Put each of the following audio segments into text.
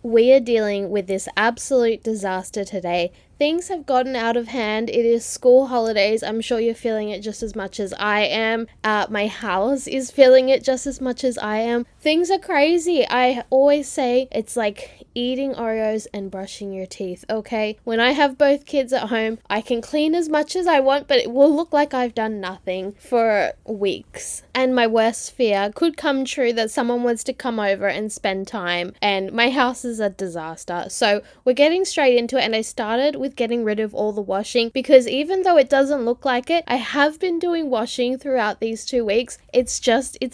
We are dealing with this absolute disaster today. Things have gotten out of hand. It is school holidays. I'm sure you're feeling it just as much as I am. My house is feeling it just as much as I am. Things are crazy. I always say it's like eating Oreos and brushing your teeth, okay? When I have both kids at home, I can clean as much as I want, but it will look like I've done nothing for weeks. And my worst fear could come true, that someone wants to come over and spend time, and my house is a disaster. So we're getting straight into it, and I started with getting rid of all the washing, because even though it doesn't look like it, I have been doing washing throughout these 2 weeks. It's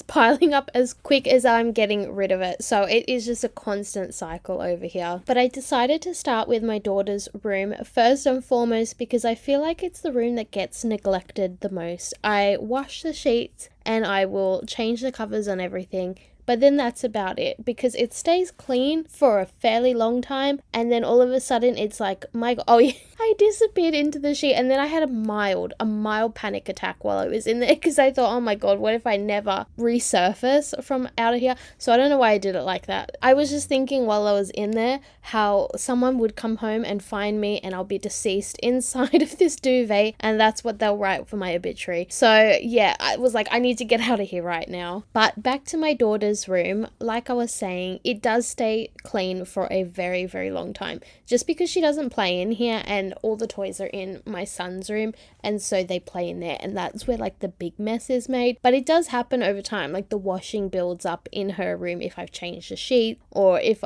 piling up as quick as I'm getting rid of it. So it is just a constant cycle over here. But I decided to start with my daughter's room first and foremost, because I feel like it's the room that gets neglected the most. I wash the sheets and I will change the covers on everything, but then that's about it, because it stays clean for a fairly long time, and then all of a sudden it's like, my God, oh yeah, I disappeared into the sheet, and then I had a mild panic attack while I was in there, because I thought, oh my God, what if I never resurface from out of here? So I don't know why I did it like that. I was just thinking while I was in there how someone would come home and find me and I'll be deceased inside of this duvet, and that's what they'll write for my obituary. So yeah, I was like, I need to get out of here right now. But back to my daughter's room, like I was saying, it does stay clean for a very, very long time, just because she doesn't play in here, and all the toys are in my son's room, and so they play in there, and that's where like the big mess is made. But it does happen over time, like the washing builds up in her room if I've changed the sheet, or if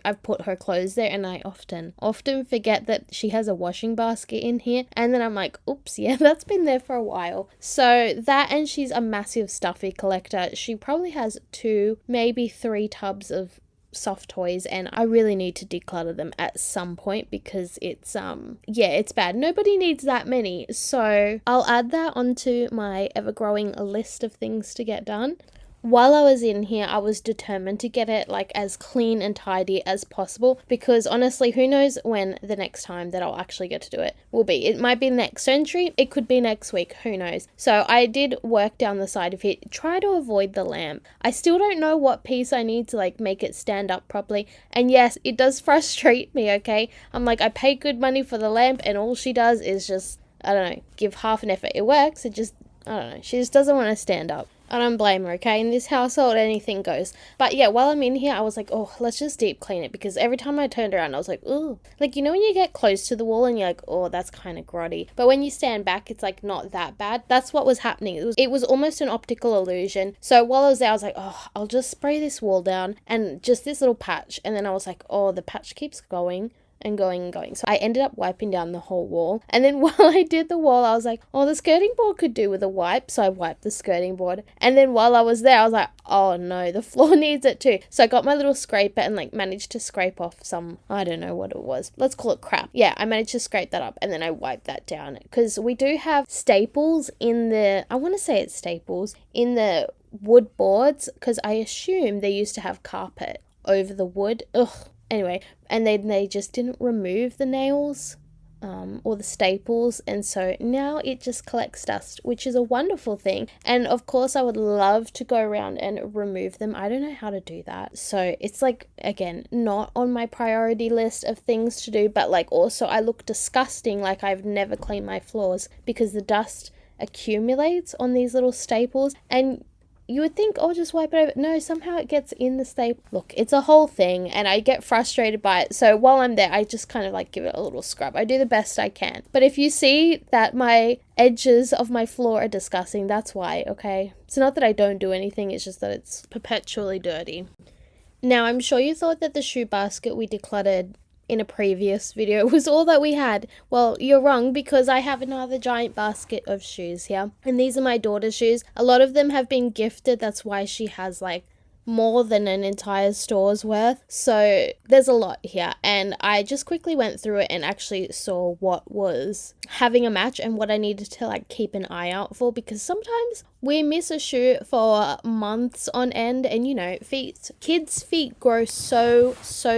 I've put her clothes there, and I often forget that she has a washing basket in here, and then I'm like, oops, yeah, that's been there for a while. So that, and she's a massive stuffy collector. She probably has 2, maybe 3 tubs of soft toys, and I really need to declutter them at some point, because it's it's bad. Nobody needs that many. So I'll add that onto my ever-growing list of things to get done. While I was in here, I was determined to get it like as clean and tidy as possible, because honestly, who knows when the next time that I'll actually get to do it will be. It might be next century, it could be next week, who knows. So I did work down the side of it, try to avoid the lamp. I still don't know what piece I need to like make it stand up properly, and yes, it does frustrate me, okay? I'm like, I pay good money for the lamp, and all she does is just, I don't know, give half an effort. It works, I don't know, she just doesn't want to stand up. I don't blame her, okay? In this household, anything goes. But yeah, while I'm in here, I was like, oh, let's just deep clean it, because every time I turned around, I was like, ooh. Like, when you get close to the wall and you're like, oh, that's kind of grotty. But when you stand back, it's like not that bad. That's what was happening. It was almost an optical illusion. So while I was there, I was like, oh, I'll just spray this wall down and just this little patch. And then I was like, oh, the patch keeps going and going and going. So I ended up wiping down the whole wall. And then while I did the wall, I was like, oh, the skirting board could do with a wipe. So I wiped the skirting board. And then while I was there, I was like, oh no, the floor needs it too. So I got my little scraper and like managed to scrape off some, I don't know what it was. Let's call it crap. Yeah, I managed to scrape that up, and then I wiped that down, because we do have staples in the, I want to say it's staples in the wood boards, because I assume they used to have carpet over the wood. Ugh. Anyway, and then they just didn't remove the nails or the staples, and so now it just collects dust, which is a wonderful thing. And of course, I would love to go around and remove them. I don't know how to do that. So it's like, again, not on my priority list of things to do, but like also I look disgusting, like I've never cleaned my floors, because the dust accumulates on these little staples, and you would think, oh, just wipe it over. No, somehow it gets in the staple. Look, it's a whole thing, and I get frustrated by it. So while I'm there, I just kind of like give it a little scrub. I do the best I can. But if you see that my edges of my floor are disgusting, that's why, okay? It's not that I don't do anything, it's just that it's perpetually dirty. Now, I'm sure you thought that the shoe basket we decluttered in a previous video was all that we had. Well, you're wrong, because I have another giant basket of shoes here, and these are my daughter's shoes. A lot of them have been gifted. That's why she has like more than an entire store's worth. So there's a lot here, and I just quickly went through it and actually saw what was having a match and what I needed to like keep an eye out for, because sometimes we miss a shoe for months on end, and kids' feet grow so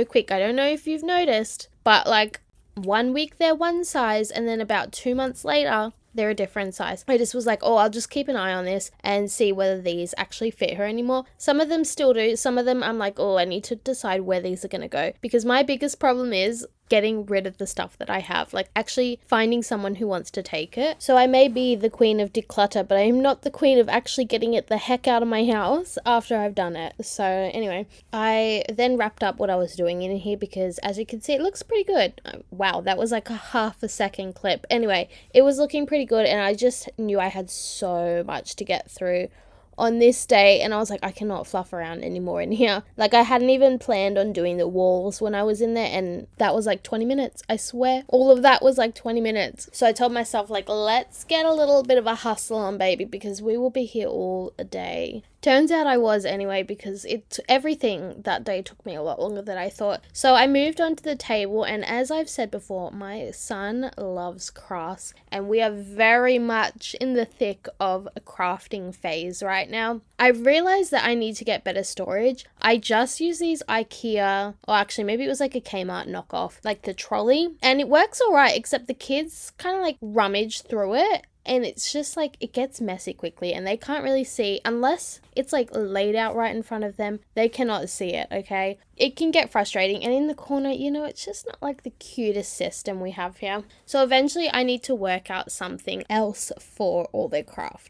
quick. I don't know if you've noticed, but like 1 week they're one size, and then about 2 months later They're a different size. I just was like, oh, I'll just keep an eye on this and see whether these actually fit her anymore. Some of them still do. Some of them I'm like, oh, I need to decide where these are going to go, because my biggest problem is getting rid of the stuff that I have, like actually finding someone who wants to take it. So I may be the queen of declutter, but I am not the queen of actually getting it the heck out of my house after I've done it. So anyway, I then wrapped up what I was doing in here, because as you can see, it looks pretty good. Wow, that was like a half a second clip. Anyway, it was looking pretty good, and I just knew I had so much to get through on this day, and I was like, I cannot fluff around anymore in here. Like, I hadn't even planned on doing the walls when I was in there, and that was like 20 minutes. I swear, all of that was like 20 minutes. So I told myself, like, let's get a little bit of a hustle on, baby, because we will be here all day. Turns out I was anyway, because everything that day took me a lot longer than I thought. So I moved onto the table, and as I've said before, my son loves crafts, and we are very much in the thick of a crafting phase right now. I've realized that I need to get better storage. I just use these IKEA, or actually maybe it was like a Kmart knockoff, like the trolley, and it works all right, except the kids kind of like rummage through it. And it's just like, it gets messy quickly, and they can't really see, unless it's like laid out right in front of them, they cannot see it, okay? It can get frustrating, and in the corner, you know, it's just not like the cutest system we have here. So eventually I need to work out something else for all their craft.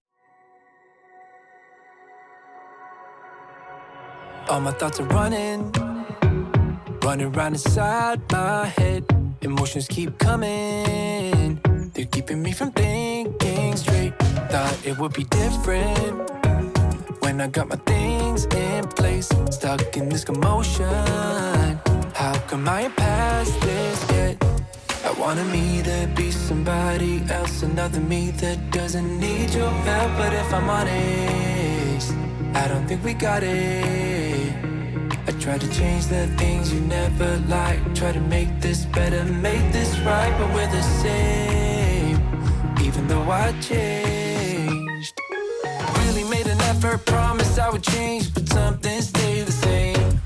All my thoughts are running around inside my head. Emotions keep coming, they're keeping me from thinking straight. Thought it would be different when I got my things in place. Stuck in this commotion, how come I ain't past this yet? I wanted me to be somebody else, another me that doesn't need your help. But if I'm honest, I don't think we got it. I try to change the things you never liked, try to make this better, make this right, but we're the same, even though I changed. Really made an effort, promised I would change, but something stayed the same.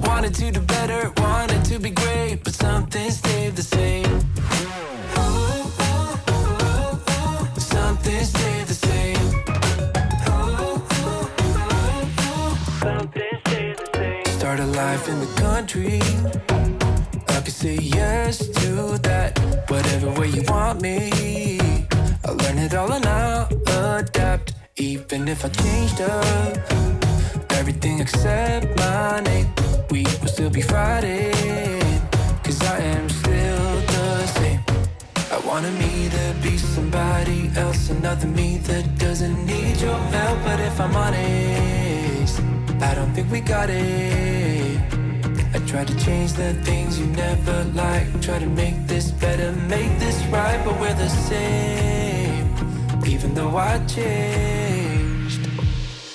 Wanted to do better, wanted to be great, but something stayed the same. Something stayed the same. Start a life in the country, I could say yes to that. Whatever way you want me, I'll learn it all and I'll adapt. Even if I changed up everything except my name, we will still be fighting, cause I am still the same. I wanted me to be somebody else, another me that doesn't need your help. But if I'm honest, I don't think we got it. I try to change the things you never liked, try to make this better, make this right, but we're the same, even though I changed.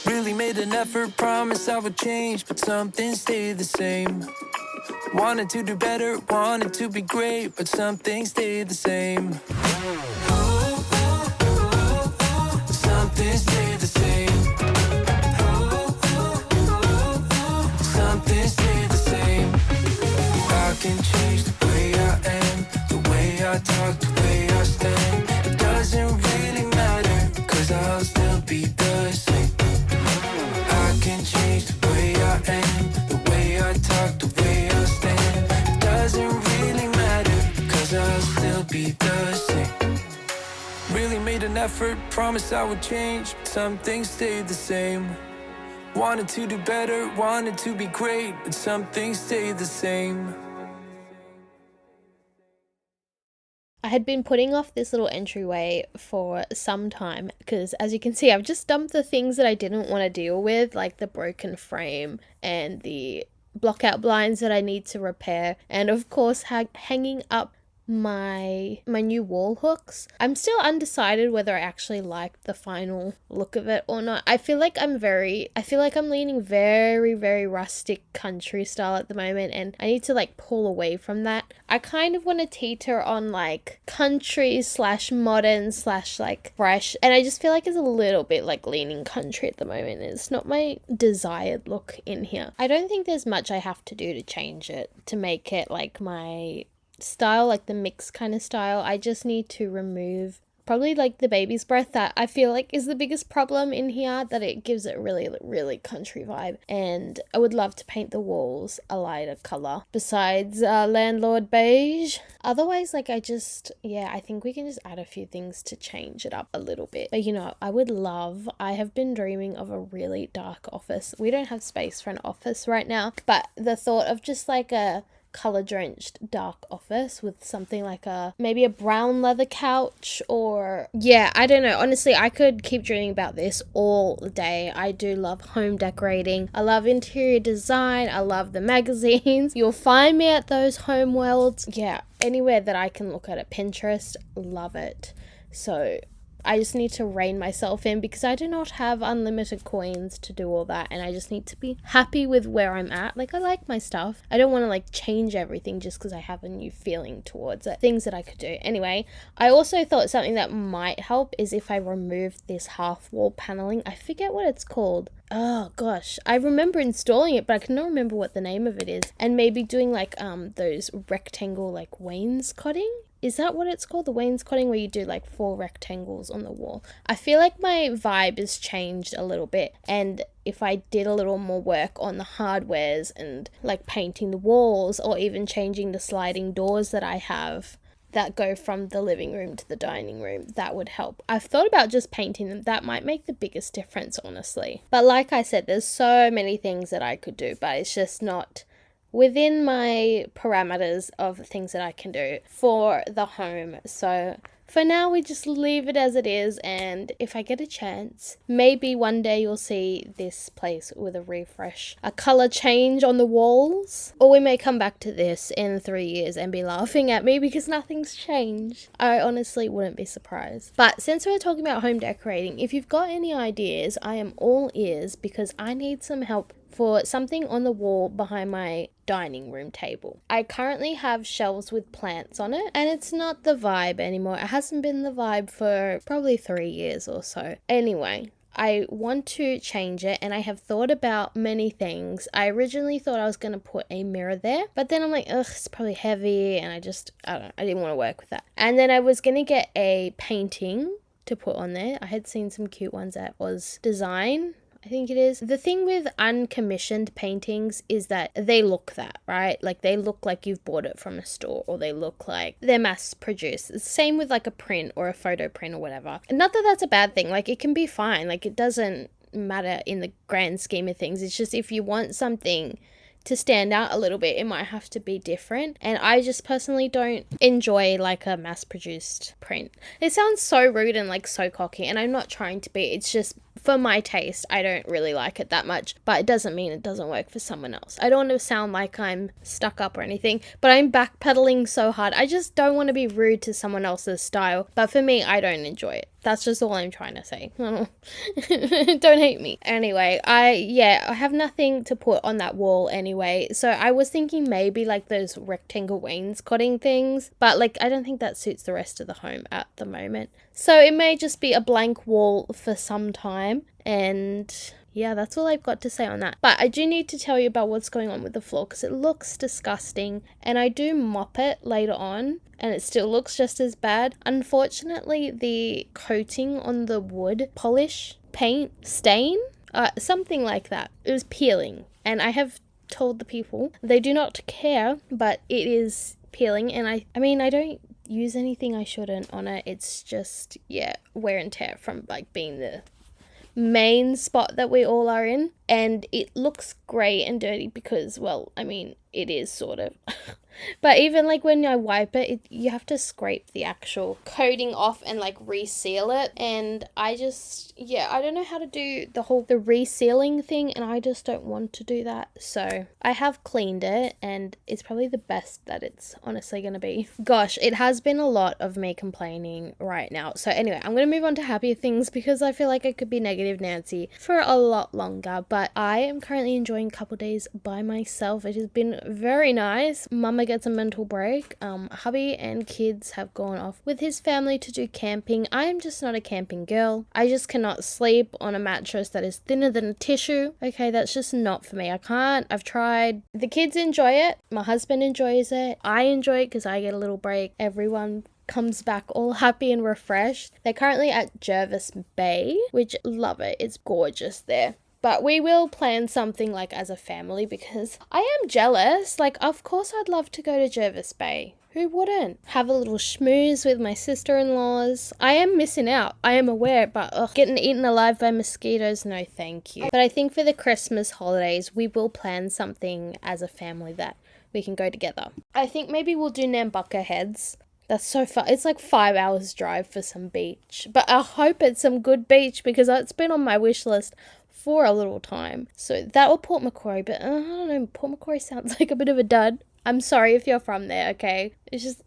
Really made an effort, promised I would change, but something stayed the same. Wanted to do better, wanted to be great, but something stayed the same. Something stayed the same. Something stayed the same. I can change the way I am, the way I talk, the way I stand. It doesn't really matter, cause I'll still be the same. I can change the way I am, the way I talk, the way I stand. It doesn't really matter, cause I'll still be the same. Really made an effort, promised I would change, but some things stayed the same. Wanted to do better, wanted to be great, but some things stayed the same. I had been putting off this little entryway for some time, because as you can see, I've just dumped the things that I didn't want to deal with, like the broken frame and the blockout blinds that I need to repair, and of course hanging up my new wall hooks. I'm still undecided whether I actually like the final look of it or not. I feel like I'm leaning very, very rustic country style at the moment, and I need to like pull away from that. I kind of want to teeter on like country / modern / like fresh, and I just feel like it's a little bit like leaning country at the moment. It's not my desired look in here. I don't think there's much I have to do to change it to make it like my style, like the mix kind of style. I just need to remove probably like the baby's breath that I feel like is the biggest problem in here, that it gives it really, really country vibe. And I would love to paint the walls a lighter color besides landlord beige. Otherwise, like I think we can just add a few things to change it up a little bit. But I have been dreaming of a really dark office. We don't have space for an office right now, but the thought of just like a color drenched dark office with something like maybe a brown leather couch, or I don't know. Honestly, I could keep dreaming about this all day. I do love home decorating. I love interior design. I love the magazines. You'll find me at those home worlds. Yeah, anywhere that I can look at it. Pinterest, love it. So I just need to rein myself in because I do not have unlimited coins to do all that, and I just need to be happy with where I'm at. Like, I like my stuff. I don't want to like change everything just because I have a new feeling towards it. Things that I could do. Anyway, I also thought something that might help is if I removed this half wall paneling. I forget what it's called. Oh gosh, I remember installing it, but I cannot remember what the name of it is. And maybe doing like those rectangle like wainscoting. Is that what it's called? The wainscoting, where you do like 4 rectangles on the wall. I feel like my vibe has changed a little bit, and if I did a little more work on the hardwares and like painting the walls, or even changing the sliding doors that I have that go from the living room to the dining room, that would help. I've thought about just painting them. That might make the biggest difference, honestly. But like I said, there's so many things that I could do, but it's just not within my parameters of things that I can do for the home. So for now, we just leave it as it is, and if I get a chance, maybe one day you'll see this place with a refresh, a color change on the walls, or we may come back to this in 3 years and be laughing at me because nothing's changed. I honestly wouldn't be surprised. But since we're talking about home decorating, if you've got any ideas, I am all ears because I need some help for something on the wall behind my dining room table. I currently have shelves with plants on it, and it's not the vibe anymore. It hasn't been the vibe for probably 3 years or so. Anyway, I want to change it, and I have thought about many things. I originally thought I was going to put a mirror there, but then I'm like, ugh, it's probably heavy, and I didn't want to work with that. And then I was going to get a painting to put on there. I had seen some cute ones at Oz Design, I think it is. The thing with uncommissioned paintings is that they look that, right? Like they look like you've bought it from a store, or they look like they're mass produced. It's the same with like a print or a photo print or whatever. And not that that's a bad thing. Like it can be fine. Like it doesn't matter in the grand scheme of things. It's just if you want something to stand out a little bit, it might have to be different. And I just personally don't enjoy like a mass produced print. It sounds so rude and like so cocky, and I'm not trying to be. It's just for my taste, I don't really like it that much, but it doesn't mean it doesn't work for someone else. I don't want to sound like I'm stuck up or anything, but I'm backpedaling so hard. I just don't want to be rude to someone else's style, but for me, I don't enjoy it. That's just all I'm trying to say. Don't hate me. Anyway, I have nothing to put on that wall anyway, so I was thinking maybe like those rectangle wainscoting things, but like I don't think that suits the rest of the home at the moment. So it may just be a blank wall for some time, and yeah, that's all I've got to say on that. But I do need to tell you about what's going on with the floor because it looks disgusting, and I do mop it later on and it still looks just as bad. Unfortunately, the coating on the wood polish paint stain, something like that, it was peeling, and I have told the people they do not care, but it is peeling. And I mean, I don't use anything I shouldn't on it. It's just, wear and tear from like being the main spot that we all are in, and it looks grey and dirty because, well, I mean, it is sort of but even like when I wipe it, you have to scrape the actual coating off and like reseal it, and I just I don't know how to do the resealing thing, and I just don't want to do that. So I have cleaned it, and it's probably the best that it's honestly gonna be. Gosh, it has been a lot of me complaining right now. So anyway, I'm gonna move on to happier things because I feel like I could be negative Nancy for a lot longer, but I am currently enjoying a couple days by myself. It has been very nice. Mama gets a mental break. Hubby and kids have gone off with his family to do camping. I am just not a camping girl. I just cannot sleep on a mattress that is thinner than a tissue. Okay, that's just not for me. I can't. I've tried. The kids enjoy it. My husband enjoys it. I enjoy it because I get a little break. Everyone comes back all happy and refreshed. They're currently at Jervis Bay, which love it. It's gorgeous there. But we will plan something like as a family because I am jealous. Like, of course I'd love to go to Jervis Bay. Who wouldn't? Have a little schmooze with my sister-in-laws. I am missing out. I am aware, but getting eaten alive by mosquitoes, no thank you. But I think for the Christmas holidays, we will plan something as a family that we can go together. I think maybe we'll do Nambucca Heads. That's so far. It's like 5 hours drive for some beach. But I hope it's some good beach because it's been on my wish list for a little time. So that or Port Macquarie, but I don't know, Port Macquarie sounds like a bit of a dud. I'm sorry if you're from there, okay? It's just,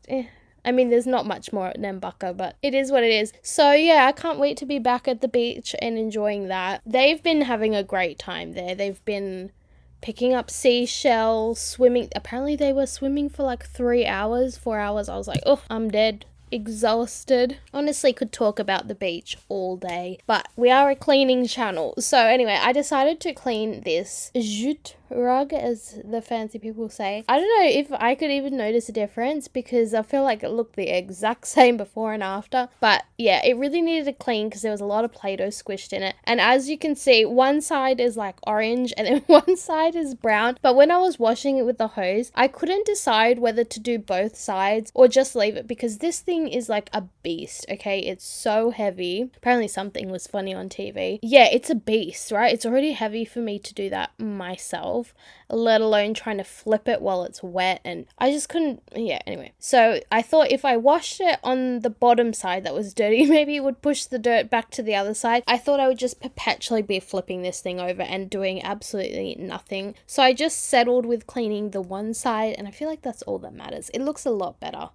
I mean, there's not much more at Nambucca, but it is what it is. So yeah, I can't wait to be back at the beach and enjoying that. They've been having a great time there. They've been picking up seashells, swimming. Apparently they were swimming for like 3 hours, 4 hours. I was like, oh, I'm dead. Exhausted. Honestly, could talk about the beach all day, but we are a cleaning channel. So anyway, I decided to clean this jute rug, as the fancy people say. I don't know if I could even notice a difference because I feel like it looked the exact same before and after. But yeah, it really needed to clean because there was a lot of Play-Doh squished in it. And as you can see, one side is like orange and then one side is brown. But when I was washing it with the hose, I couldn't decide whether to do both sides or just leave it because this thing is like a beast, okay? It's so heavy. Apparently something was funny on TV. Yeah, it's a beast, right? It's already heavy for me to do that myself, let alone trying to flip it while it's wet, and I just couldn't. Yeah, anyway, so I thought if I washed it on the bottom side that was dirty, maybe it would push the dirt back to the other side. I thought I would just perpetually be flipping this thing over and doing absolutely nothing, so I just settled with cleaning the one side, and I feel like that's all that matters. It looks a lot better.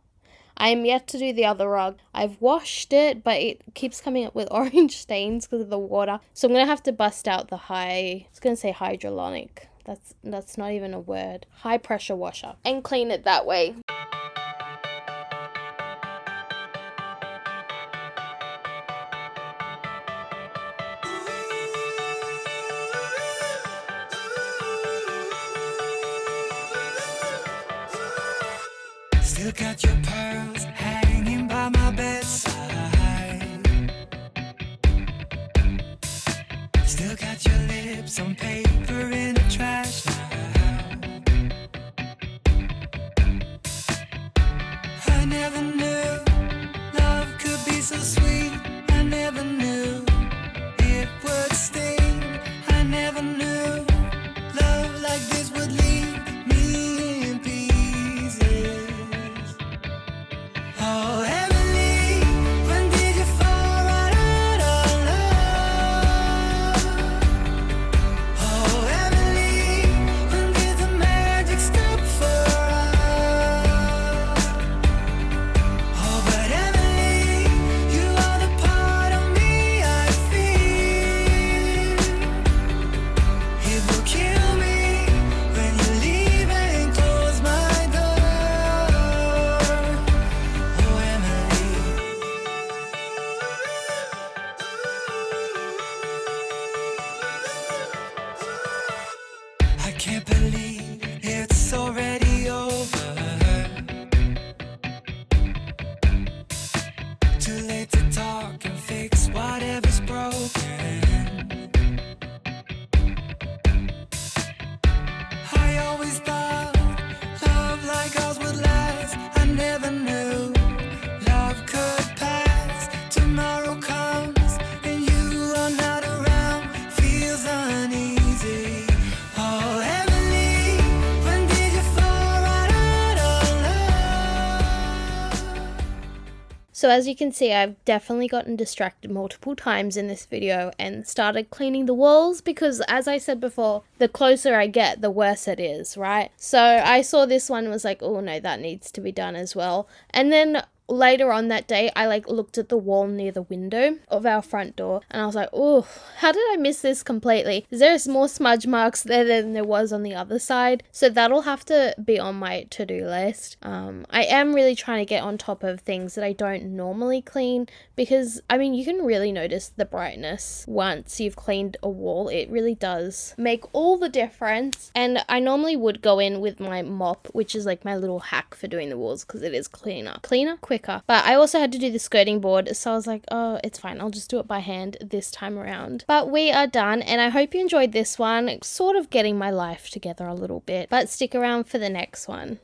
I am yet to do the other rug. I've washed it, but it keeps coming up with orange stains because of the water. So I'm going to have to bust out the I was going to say hydrolonic. That's not even a word. High pressure washer. And clean it that way. Still got your pearls hanging by my bedside. Still got your lips on paper in a trash now. I never knew love could be so sweet. I never knew it would sting. I never knew love like this would leave me in pieces. Oh, Emily, when did you fall right out of love? Oh, Emily, when did the magic stop for us? Oh, but Emily, you are the part of me I feel. It will kill me when you leave and close my door. Oh, Emily. I can't believe it's already over. Too late to talk and fix whatever's broken. I always thought love like ours would last. I never knew love could pass. Tomorrow comes and you are not around. Feels uneasy. Oh, Emily, when did you fall right out of love? So as you can see, I've definitely gotten distracted multiple times in this video and started cleaning the walls because, as I said before, the closer I get, the worse it is, right? So I saw this one, was like, oh no, that needs to be done as well. And then later on that day, I looked at the wall near the window of our front door and I was like, oh, how did I miss this completely? There's more smudge marks there than there was on the other side. So that'll have to be on my to-do list. I am really trying to get on top of things that I don't normally clean because, I mean, you can really notice the brightness once you've cleaned a wall. It really does make all the difference. And I normally would go in with my mop, which is like my little hack for doing the walls because it is quicker quicker. But I also had to do the skirting board, so I was like, oh, it's fine, I'll just do it by hand this time around. But we are done, and I hope you enjoyed this one, sort of getting my life together a little bit, but stick around for the next one.